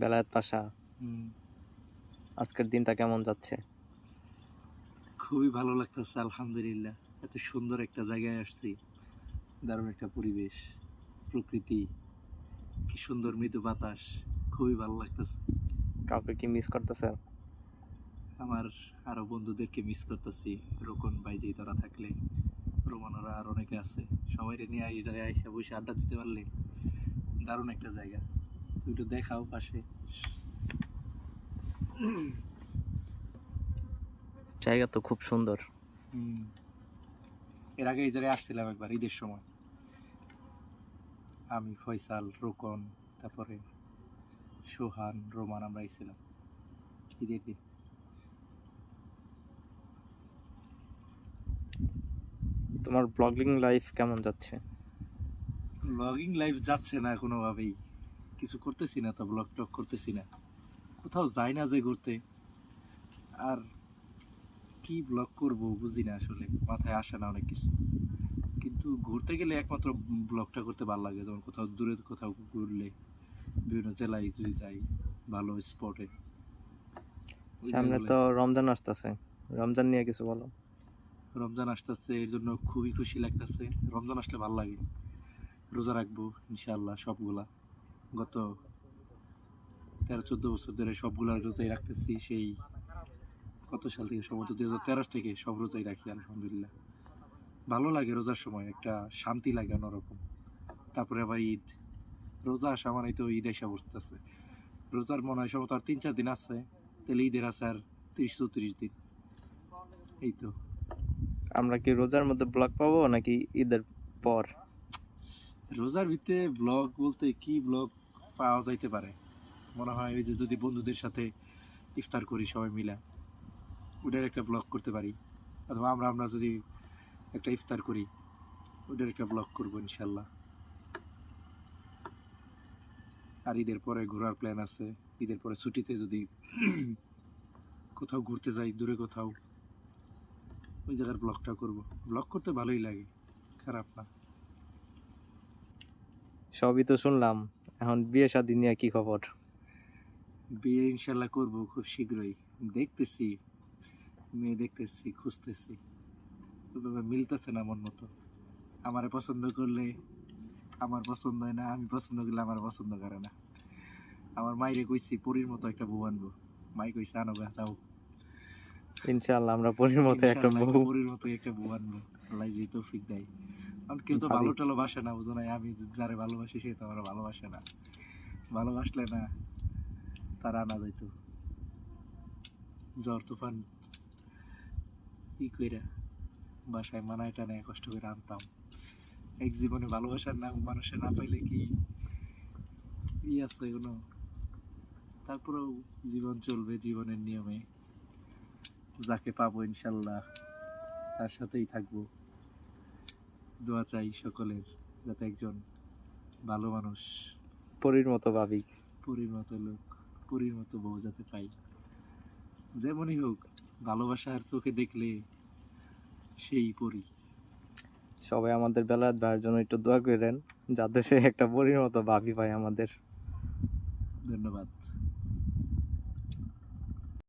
বেলায়েত পাশা, হুম, আজকের দিনটা কেমন যাচ্ছে? খুবই ভালো লাগতেছে আলহামদুলিল্লাহ। এত সুন্দর একটা জায়গায় আসছি, দারুণ একটা পরিবেশ, প্রকৃতি, কি সুন্দর মৃদু বাতাস, খুবই ভালো লাগতেছে। কাউকে কি মিস করতেছে? আমার আরো বন্ধুদেরকে মিস করতেছি, রোকন ভাই যে তারা থাকলে, রোমানরা আর অনেকে আছে, সবাই নিয়ে এই জায়গায় এসে বসে আড্ডা দিতে পারলে দারুণ একটা জায়গা। তুমি একটু দেখাও পাশে। জায়গা তো খুব সুন্দর। হুম, এর আগে এই জায়গায় আসছিলাম একবার ঈদের সময়, আমি, ফয়সাল, রোকন, তারপরে সোহান, রোমান, আমরা এসেছিলাম ঈদের দিন। তোমার ব্লগিং লাইফ কেমন যাচ্ছে? ব্লগিং লাইফ যাচ্ছে না কোনোভাবেই, কিছু করতেছি না তো, ব্লগ টক করতেছি না, কোথাও যাই না যে ঘুরতে, আর কি ব্লগ করব বুঝি না আসলে, মাথায় আসে না অনেক কিছু। কিন্তু ঘুরতে গেলে একমাত্র ব্লগটা করতে ভালো লাগে, যেমন কোথাও দূরে কোথাও ঘুরলে, বিভিন্ন জেলায় যদি যাই ভালো স্পটে, ওই সামনে জায়গাগুলো। তো রমজান আসতেছে, রমজান নিয়ে কিছু বলো। রমজান আসতেছে, এর জন্য খুবই খুশি লাগতেছে। রমজান আসলে ভালো লাগে, রোজা রাখবো ইনশাআল্লাহ সবগুলা। গত 13-14 বছর ধরে সবগুলা রোজাই রাখতেছি, সেই কত সাল থেকে, সম্ভবত 2013 থেকে সব রোজাই রাখি আলহামদুলিল্লাহ। ভালো লাগে রোজার সময়, একটা শান্তি লাগে অন্যরকম। তারপরে আবার ঈদ, রোজা আসা মানেই তো ঈদ এসে বসতেছে। রোজার মনে হয় সম্ভবত আর 3-4 দিন আছে, তাহলে ঈদের আছে আর 30-34 দিন, এই তো। আমরা কি রোজার মধ্যে ব্লগ পাবো নাকি ঈদের পর? রোজার ভিতরে ব্লগ বলতে কি ব্লগ পাওয়া যাইতে পারে, মনে হয় ওই যে যদি বন্ধুদের সাথে ইফতার করি সবাই মিলে, ওটার একটা ব্লগ করতে পারি। অথবা আমরা আমরা যদি একটা ইফতার করি, ওটার একটা ব্লগ করবো ইনশাল্লাহ। আর ঈদের পরে ঘোরার প্ল্যান আছে, ঈদের পরে ছুটিতে যদি কোথাও ঘুরতে যাই দূরে কোথাও, ওই জায়গার ব্লগটা করব। ব্লগ করতে ভালোই লাগে, খারাপ না। সবই তো শুনলাম, এখন বিয়ে শাদী নিয়ে কি খবর? বিয়ে ইনশাল্লাহ করব খুব শীঘ্রই। দেখতেছি, মেয়ে দেখতেছি, খুঁজতেছি, ওইভাবে মিলতেছে না মন মতো। আমারে পছন্দ করলে আমার পছন্দ হয় না, আমি পছন্দ করলে আমার পছন্দ করে না। আমার মাইরে কইছি পরীর মতো একটা বউ আনবো, মাই কইছে আনো গা যাও। ইনশাআল্লাহ আমরা পরীর মতো একটা ইনশাল্লাহ বউ। পরীর মতো একটা বউ আনবো, আল্লাহ যে তৌফিক দেয়। কারণ কেউ তো ভাবি, ভালো টালো বাসে না, বুঝো না, আমি যারে ভালোবাসি সে তো আমার ভালোবাসে না। ভালোবাসলে না তারা আনা যাইতো, ঝড় তুফান ই কইরা বাসায় মানায় টানায় কষ্ট করে আনতাম। এক জীবনে ভালোবাসার না মানুষের না পাইলে কি ই আছে কোনো? তারপরেও জীবন চলবে জীবনের নিয়মে, যাকে পাবো ইনশাল্লাহ তার সাথেই থাকবো। দোয়া চাই সকলের, যাতে একজন ভালো মানুষ, পরীর মতো ভাবি। পরীর মতো লোক, পরীর মতো বউ যাতে পাই। যেমনই হোক, ভালোবাসার চোখে দেখলে সেই পরী। সবাই আমাদের বেলায়েত ভাইয়ের জন্য একটু দোয়া করেন, যাতে সে একটা পরীর মতো ভাবি পায় আমাদের। ধন্যবাদ।